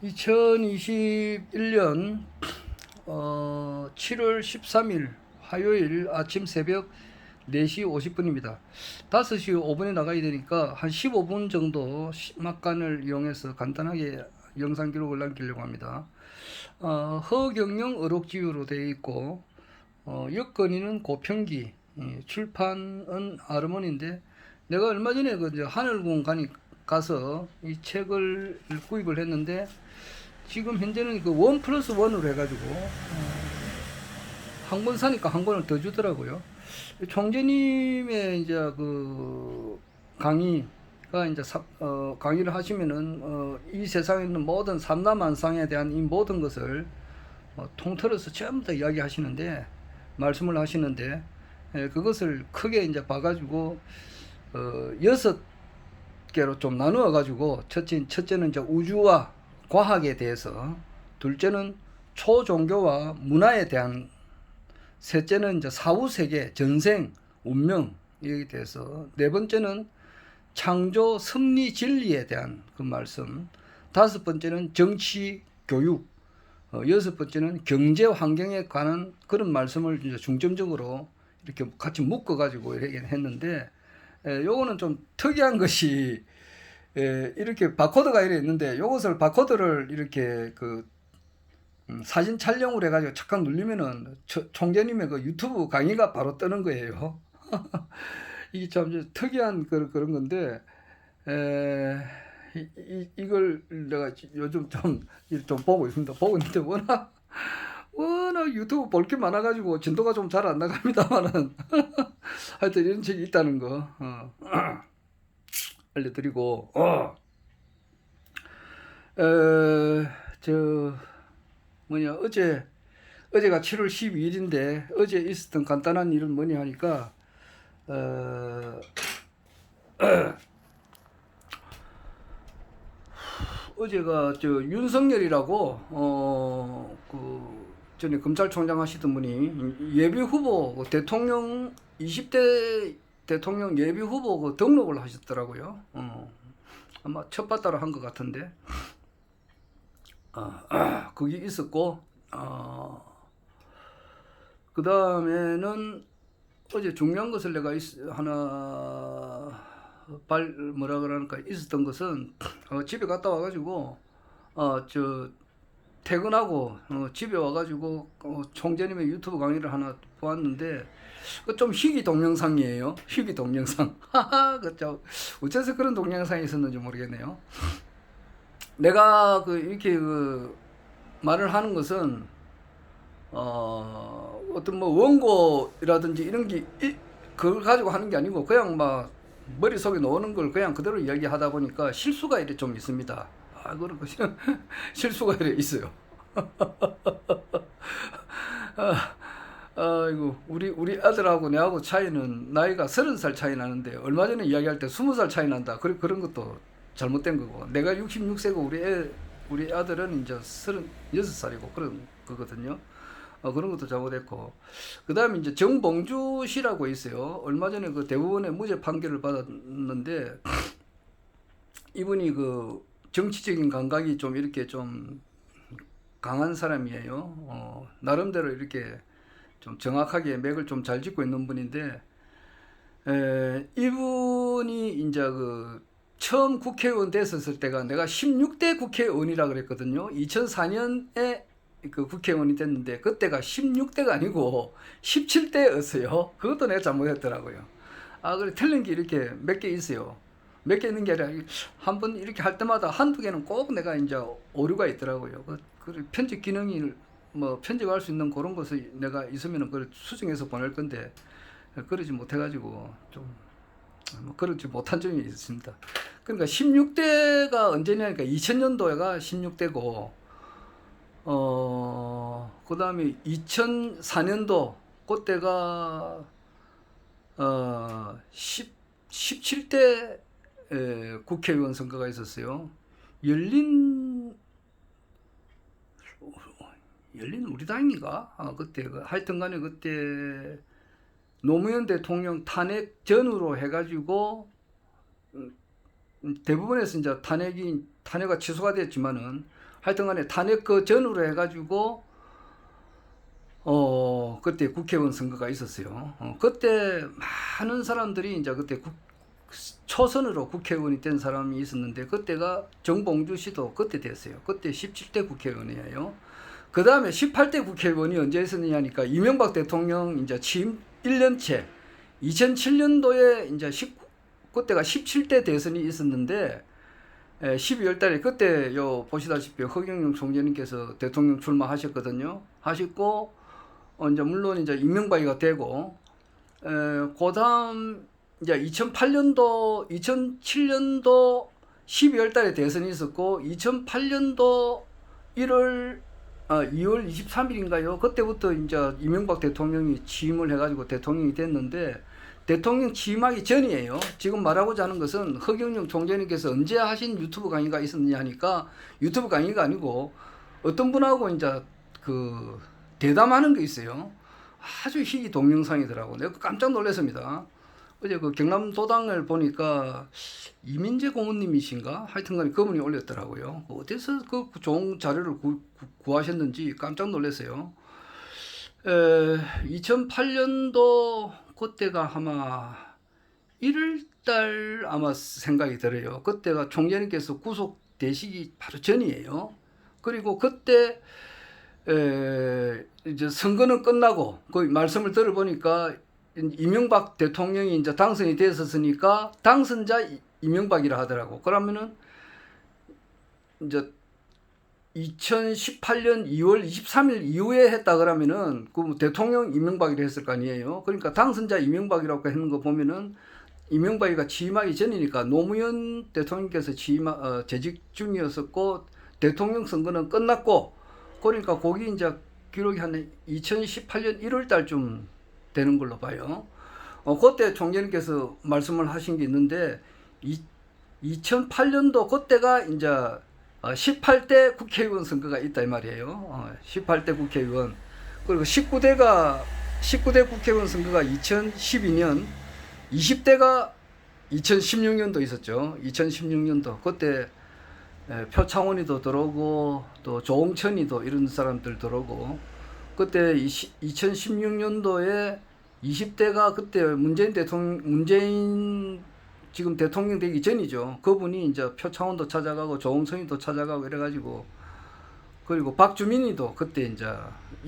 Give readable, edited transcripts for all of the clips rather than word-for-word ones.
2021년 7월 13일 화요일 아침 새벽 4시 50분입니다. 5시 5분에 나가야 되니까 한 15분 정도 막간을 이용해서 간단하게 영상 기록을 남기려고 합니다. 허경영 의록지유로 되어 있고 여건이는 고평기, 출판은 아르몬인데 내가 얼마 전에 그 이제 하늘궁 가서 이 책을 구입을 했는데 지금 현재는 그 원 플러스 원으로 해가지고 한 권 사니까 한 권을 더 주더라고요. 총재님의 이제 그 강의가 이제 강의를 하시면은 이 세상에 있는 모든 삼라만상에 대한 이 모든 것을 통틀어서 전부 다 이야기하시는데 말씀을 하시는데 그것을 크게 이제 봐가지고 6개로 좀 나누어 가지고 첫째는 이제 우주와 과학에 대해서, 둘째는 초종교와 문화에 대한, 셋째는 이제 사후세계, 전생, 운명 여기에 대해서, 네 번째는 창조, 섭리, 진리에 대한 그 말씀, 다섯 번째는 정치, 교육, 여섯 번째는 경제 환경에 관한 그런 말씀을 이제 중점적으로 이렇게 같이 묶어 가지고 이렇게 했는데, 요거는 좀 특이한 것이 이렇게 바코드가 이래 있는데 요것을 바코드를 이렇게 그 사진 촬영을 해가지고 착각 누르면은 총재님의 그 유튜브 강의가 바로 뜨는 거예요. 이게 참 특이한 그런 건데 이걸 내가 요즘 좀 보고 있습니다. 보고 있는데 워낙 유튜브 볼 게 많아가지고 진도가 좀 잘 안 나갑니다만은 하여튼 이런 책이 있다는 거 알려드리고 저 뭐냐 어제가 7월 12일인데 어제 있었던 간단한 일은 뭐냐 하니까 어제가 저 윤석열이라고 그 전에 검찰총장 하시던 분이 예비 후보 대통령 20대 대통령 예비 후보 그 등록을 하셨더라고요. 아마 첫 바다로 한 것 같은데 그게 있었고 그 다음에는 어제 중요한 것을 내가 하나 뭐라 그러니까 있었던 것은 집에 갔다 와가지고 저 퇴근하고 집에 와가지고 총재님의 유튜브 강의를 하나 보았는데 좀 희귀 동영상이에요. 희귀 동영상. 그죠? 어째서 그런 동영상이 있었는지 모르겠네요. 내가 이렇게 말을 하는 것은 어떤 뭐 원고라든지 이런 게 그걸 가지고 하는 게 아니고 그냥 막 머릿속에 놓는 걸 그냥 그대로 이야기하다 보니까 실수가 이래 좀 있습니다. 그렇고 실수가 이래 있어요. 아이고 우리 아들하고 내하고 차이는 나이가 30살 차이 나는데 얼마 전에 이야기할 때 20살 차이 난다. 그런 것도 잘못된 거고, 내가 66세고 우리 아들은 이제 36살이고 그런 거거든요. 그런 것도 잘못했고, 그 다음에 이제 정봉주 씨라고 있어요. 얼마 전에 그 대법원의 무죄 판결을 받았는데 이분이 그 정치적인 감각이 좀 이렇게 좀 강한 사람이에요. 나름대로 이렇게 좀 정확하게 맥을 좀 잘 짚고 있는 분인데 이분이 이제 그 처음 국회의원 됐었을 때가 내가 16대 국회의원이라 그랬거든요. 2004년에 그 국회의원이 됐는데 그때가 16대가 아니고 17대였어요. 그것도 내가 잘못했더라고요. 그래 틀린 게 이렇게 몇 개 있어요. 몇 개 있는 게 아니라 한 번 이렇게 할 때마다 한두 개는 꼭 내가 이제 오류가 있더라고요. 그 편집 기능이 뭐 편집할 수 있는 그런 것을 내가 있으면은 그걸 수정해서 보낼 건데 그러지 못해가지고 좀 그러지 못한 점이 있습니다. 그러니까 16대가 언제냐니까 2000년도가 16대고 그 다음에 2004년도 그때가 17대 국회의원 선거가 있었어요. 열린 우리 당인가? 그때 하여튼 간에 그때 노무현 대통령 탄핵 전후로 해가지고 대부분에서 이제 탄핵이 취소가 됐지만은 하여튼간에 탄핵 그 전후로 해가지고 그때 국회의원 선거가 있었어요. 그때 많은 사람들이 이제 그때 초선으로 국회의원이 된 사람이 있었는데 그때가 정봉주 씨도 그때 됐어요. 그때 17대 국회의원이에요. 그 다음에 18대 국회의원이 언제 있었느냐니까 이명박 대통령 이제 취임 1년째 2007년도에 이제 그때가 17대 대선이 있었는데 12월 달에 그때 보시다시피 허경영 총재님께서 대통령 출마하셨거든요. 하셨고 이제 물론 이제 이명박이가 되고 그다음 이제 2007년도 12월 달에 대선이 있었고 2008년도 2월 23일인가요? 그때부터 이제 이명박 대통령이 취임을 해가지고 대통령이 됐는데 대통령 취임하기 전이에요. 지금 말하고자 하는 것은 허경영 총재님께서 언제 하신 유튜브 강의가 있었느냐 하니까 유튜브 강의가 아니고 어떤 분하고 이제 대담하는 게 있어요. 아주 희귀 동영상이더라고. 내가 깜짝 놀랐습니다. 어제 그 경남도당을 보니까 이민재 고문님이신가? 하여튼간에 그분이 올렸더라고요. 어디서 그 좋은 자료를 구하셨는지 깜짝 놀랐어요. 2008년도 그때가 아마 1월달 아마 생각이 들어요. 그때가 총재님께서 구속되시기 바로 전이에요. 그리고 그때 이제 선거는 끝나고 그 말씀을 들어보니까 이명박 대통령이 이제 당선이 됐었으니까 당선자 이명박이라 하더라고. 그러면은 이제 2018년 2월 23일 이후에 했다 그러면은 그 대통령 이명박이라 했을 거 아니에요. 그러니까 당선자 이명박이라고 하는 거 보면은 이명박이가 취임하기 전이니까 노무현 대통령께서 재직 중이었었고 대통령 선거는 끝났고 그러니까 거기 이제 기록이 한 2018년 1월 달쯤 되는 걸로 봐요. 그때 총재님께서 말씀을 하신 게 있는데 2008년도 그때가 이제 18대 국회의원 선거가 있다 이 말이에요. 18대 국회의원. 그리고 19대 국회의원 선거가 2012년, 20대가 2016년도 있었죠. 2016년도. 그때 표창원이도 들어오고 또 조홍천이도 이런 사람들 들어오고 그때 2016년도에 20대가 그때 문재인 지금 대통령 되기 전이죠. 그분이 이제 표창원도 찾아가고 조홍천이도 찾아가고 이래가지고 그리고 박주민이도 그때 이제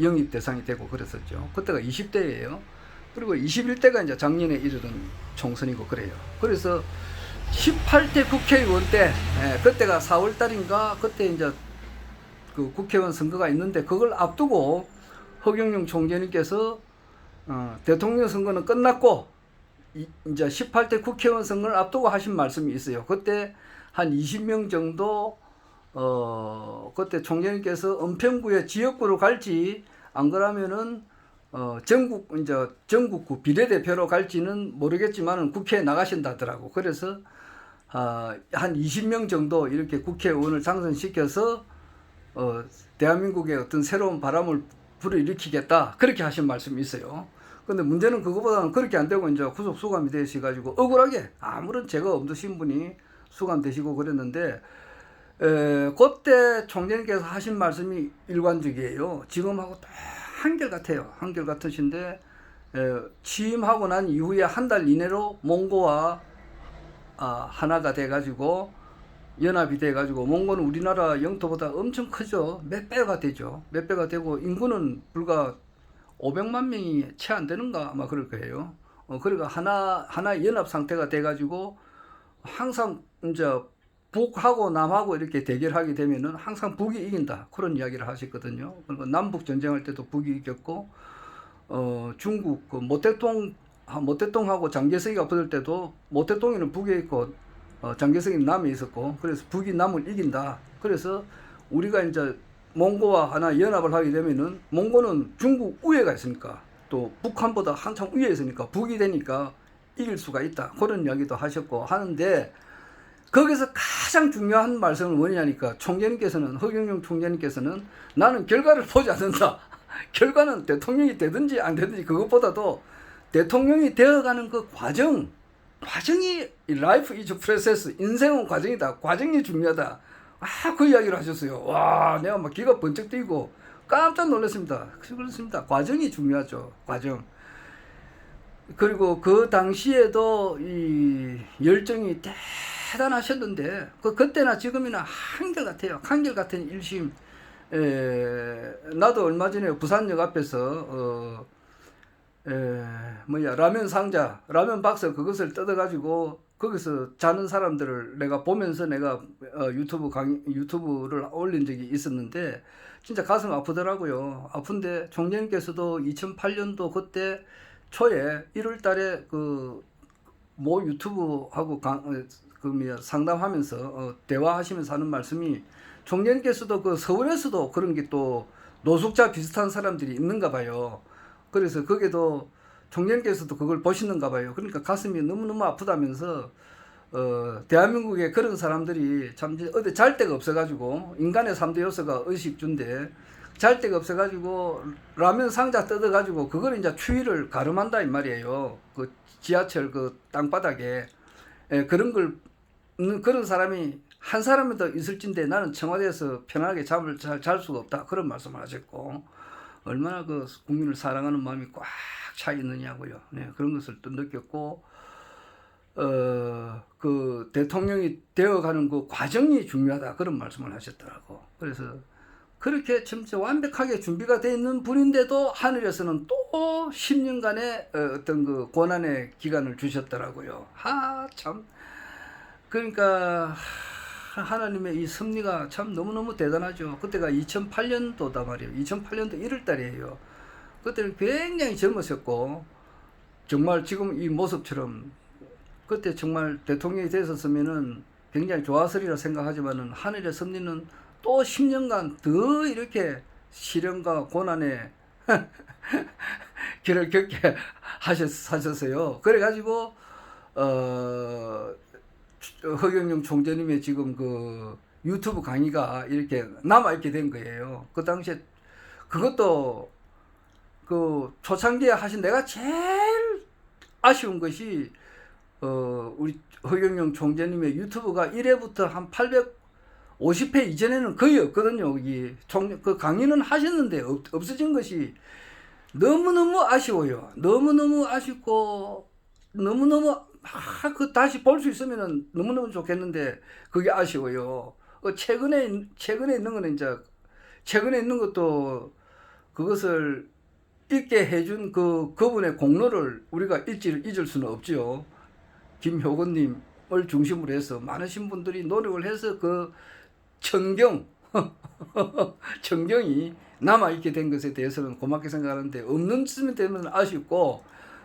영입 대상이 되고 그랬었죠. 그때가 20대예요. 그리고 21대가 이제 작년에 이르는 총선이고 그래요. 그래서 18대 국회의원 때 그때가 4월 달인가 그때 이제 그 국회의원 선거가 있는데 그걸 앞두고 허경영 총재님께서 대통령 선거는 끝났고 이제 18대 국회의원 선거를 앞두고 하신 말씀이 있어요. 그때 한 20명 정도 그때 총재님께서 은평구에 지역구로 갈지 안 그러면은 전국구 비례대표로 갈지는 모르겠지만 국회에 나가신다더라고. 그래서 한 20명 정도 이렇게 국회의원을 당선시켜서 대한민국의 어떤 새로운 바람을 불어일으키겠다 그렇게 하신 말씀이 있어요. 근데 문제는 그거보다는 그렇게 안 되고 이제 구속 수감이 되셔가지고 억울하게 아무런 죄가 없으신 분이 수감되시고 그랬는데 그때 총재님께서 하신 말씀이 일관적이에요. 지금하고 딱 한결같아요. 한결같으신데 취임하고 난 이후에 한 달 이내로 몽고와 하나가 돼가지고 연합이 돼가지고 몽고는 우리나라 영토보다 엄청 크죠. 몇 배가 되죠. 몇 배가 되고 인구는 불과 500만 명이 채 안 되는가 아마 그럴 거예요. 그러니까 하나 연합 상태가 돼가지고 항상 이제 북하고 남하고 이렇게 대결하게 되면은 항상 북이 이긴다 그런 이야기를 하셨거든요. 그리고 남북 전쟁할 때도 북이 이겼고 중국 그 모태똥하고 장개석이가 붙을 때도 모태똥이는 북에 있고 장개석이는 남에 있었고 그래서 북이 남을 이긴다. 그래서 우리가 이제 몽고와 하나 연합을 하게 되면은 몽고는 중국 우회가 있으니까 또 북한보다 한참 위에 있으니까 북이 되니까 이길 수가 있다. 그런 이야기도 하셨고 하는데 거기서 가장 중요한 말씀은 뭐냐니까 총재님께서는 허경영 총재님께서는 나는 결과를 보지 않는다. 결과는 대통령이 되든지 안 되든지 그것보다도 대통령이 되어가는 그 과정 과정이 라이프 이즈 프로세스, 인생은 과정이다. 과정이 중요하다. 그 이야기를 하셨어요. 와, 내가 막 귀가 번쩍 뜨이고 깜짝 놀랐습니다. 그렇습니다. 과정이 중요하죠. 과정. 그리고 그 당시에도 이 열정이 대단하셨는데 그때나 지금이나 한결같아요. 한결같은 일심. 나도 얼마 전에 부산역 앞에서 라면 상자, 라면 박스 그것을 뜯어가지고 거기서 자는 사람들을 내가 보면서 내가 유튜브를 올린 적이 있었는데 진짜 가슴 아프더라고요. 아픈데 총재님께서도 2008년도 그때 초에 1월 달에 그 모 유튜브하고 상담하면서 대화하시면서 하는 말씀이 총재님께서도 그 서울에서도 그런 게 또 노숙자 비슷한 사람들이 있는가 봐요. 그래서 거기도 총재님께서도 그걸 보시는가 봐요. 그러니까 가슴이 너무너무 아프다면서 대한민국에 그런 사람들이 참 어디 잘 데가 없어가지고 인간의 3대 요소가 의식주인데 잘 데가 없어가지고 라면 상자 뜯어가지고 그걸 이제 추위를 가름한다 이 말이에요. 그 지하철 그 땅바닥에 그런 그런 사람이 한 사람이 더 있을진데 나는 청와대에서 편안하게 잠을 잘 수가 없다 그런 말씀을 하셨고 얼마나 그 국민을 사랑하는 마음이 꽉 차 있느냐고요. 네, 그런 것을 또 느꼈고 그 대통령이 되어가는 그 과정이 중요하다 그런 말씀을 하셨더라고. 그래서 그렇게 진짜 완벽하게 준비가 되어 있는 분인데도 하늘에서는 또 10년간의 어떤 그 고난의 기간을 주셨더라고요. 참. 그러니까 하나님의 이 섭리가 참 너무너무 대단하죠. 그때가 2008년도다 말이에요. 2008년도 1월 달이에요. 그때는 굉장히 젊으셨고 정말 지금 이 모습처럼 그때 정말 대통령이 되셨으면은 굉장히 좋았으리라 생각하지만은 하늘의 섭리는 또 10년간 더 이렇게 시련과 고난의 길을 겪게 하셨어요. 그래가지고 허경영 총재님의 지금 그 유튜브 강의가 이렇게 남아있게 된 거예요. 그 당시에 그것도 그 초창기에 하신 내가 제일 아쉬운 것이 우리 허경영 총재님의 유튜브가 1회부터 한 850회 이전에는 거의 없거든요. 여기 그 강의는 하셨는데 없어진 것이 너무너무 아쉬워요. 너무너무 아쉽고 너무너무 그 다시 볼 수 있으면은 너무너무 좋겠는데 그게 아쉬워요. 최근에 있는 거는 이제 최근에 있는 것도 그것을 있게 해준 그분의 공로를 우리가 잊을 수는 없지요. 김효건님을 중심으로 해서 많으신 분들이 노력을 해서 그 청경이 남아있게 된 것에 대해서는 고맙게 생각하는데 없는 쯤이 되면 아쉽고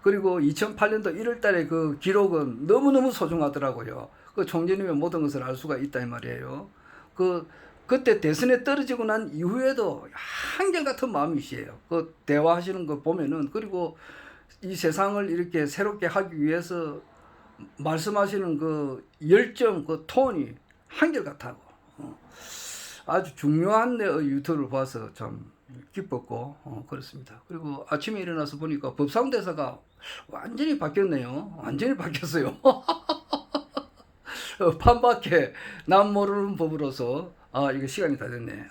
그리고 2008년도 1월 달에 그 기록은 너무너무 소중하더라고요. 그 총재님의 모든 것을 알 수가 있다 이 말이에요. 그때 대선에 떨어지고 난 이후에도 한결같은 마음이시에요. 그 대화하시는 거 보면은 그리고 이 세상을 이렇게 새롭게 하기 위해서 말씀하시는 그 열정, 그 톤이 한결같다고. 아주 중요한 유튜브를 봐서 참 기뻤고 그렇습니다. 그리고 아침에 일어나서 보니까 법상대사가 완전히 바뀌었네요. 완전히 바뀌었어요. 판밖에 남 모르는 법으로서 이거 시간이 다 됐네.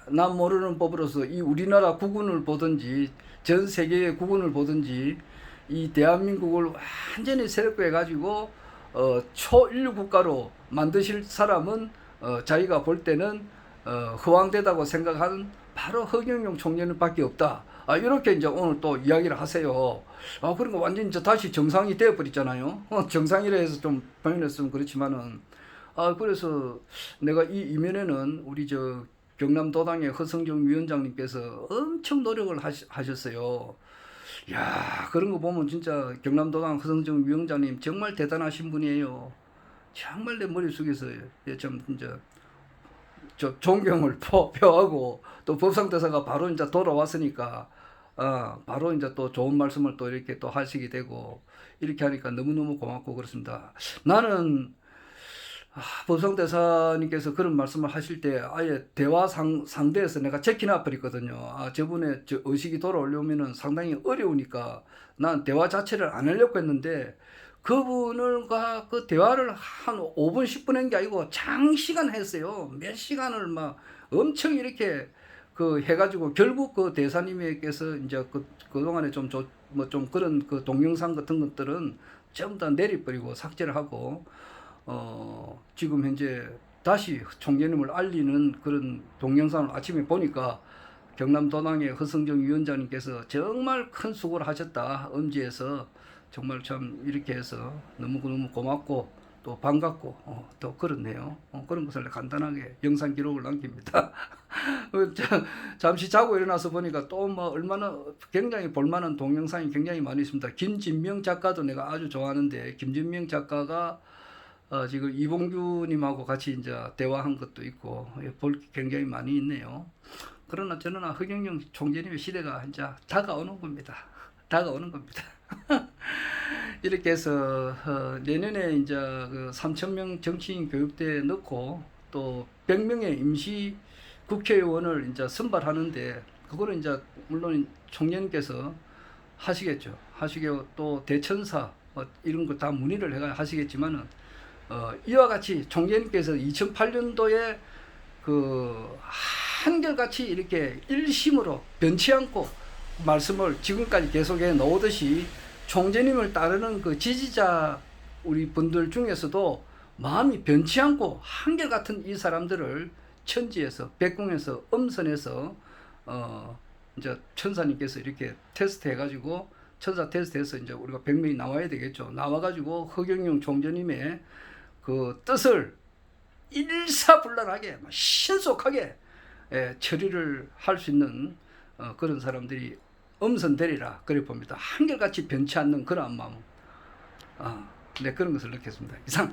남 모르는 법으로서 이 우리나라 국운을 보든지 전 세계의 국운을 보든지 이 대한민국을 완전히 새롭게 해가지고 초인류 국가로 만드실 사람은 자기가 볼 때는 허황되다고 생각하는 바로 허경영 총재님밖에 없다. 이렇게 이제 오늘 또 이야기를 하세요. 그러니까 완전 이제 다시 정상이 되어 버렸잖아요. 정상이라 해서 좀 표현했으면 그렇지만은 그래서 내가 이 이면에는 우리 저 경남도당의 허성정 위원장님께서 엄청 노력을 하셨어요. 야, 그런 거 보면 진짜 경남도당 허성정 위원장님 정말 대단하신 분이에요. 정말 내 머릿속에서 좀 진짜 존경을 표하고 또 법상대사가 바로 이제 돌아왔으니까 바로 이제 또 좋은 말씀을 또 이렇게 또 하시게 되고 이렇게 하니까 너무너무 고맙고 그렇습니다. 나는 보성대사님께서 그런 말씀을 하실 때 아예 대화 상대에서 내가 제키나 버렸거든요. 저분의 저 의식이 돌아오려면은 상당히 어려우니까 난 대화 자체를 안 하려고 했는데 그분과 그 대화를 한 5분, 10분 한 게 아니고 장시간 했어요. 몇 시간을 막 엄청 이렇게 그 해가지고 결국 그 대사님께서 이제 그동안에 뭐 좀 그런 그 동영상 같은 것들은 전부 다 내려버리고 삭제를 하고 지금 현재 다시 총재님을 알리는 그런 동영상을 아침에 보니까 경남도당의 허성정 위원장님께서 정말 큰 수고를 하셨다. 음지에서 정말 참 이렇게 해서 너무 고맙고 또 반갑고 또 그렇네요. 그런 것을 간단하게 영상 기록을 남깁니다. 잠시 자고 일어나서 보니까 또 뭐 얼마나 굉장히 볼만한 동영상이 굉장히 많이 있습니다. 김진명 작가도 내가 아주 좋아하는데 김진명 작가가 지금 이봉규님하고 같이 이제 대화한 것도 있고 볼 게 굉장히 많이 있네요. 그러나 저는 허경영 총재님의 시대가 이제 다가오는 겁니다. 다가오는 겁니다. 이렇게 해서 내년에 이제 그 3,000명 정치인 교육대에 넣고 또 100명의 임시 국회의원을 이제 선발하는데 그거는 이제 물론 총재님께서 하시겠죠. 하시고 또 대천사 이런 거 다 문의를 해가 하시겠지만은 이와 같이 총재님께서 2008년도에 그 한결같이 이렇게 일심으로 변치 않고 말씀을 지금까지 계속해 놓듯이 총재님을 따르는 그 지지자 우리 분들 중에서도 마음이 변치 않고 한결같은 이 사람들을 천지에서 백궁에서 음선에서 이제 천사님께서 이렇게 테스트 해가지고 천사 테스트해서 이제 우리가 100명이 나와야 되겠죠. 나와가지고 허경영 총재님의 그 뜻을 일사불란하게 신속하게 처리를 할 수 있는 그런 사람들이 엄선되리라 그래 봅니다. 한결같이 변치 않는 그런 마음, 네, 그런 것을 느꼈습니다. 이상.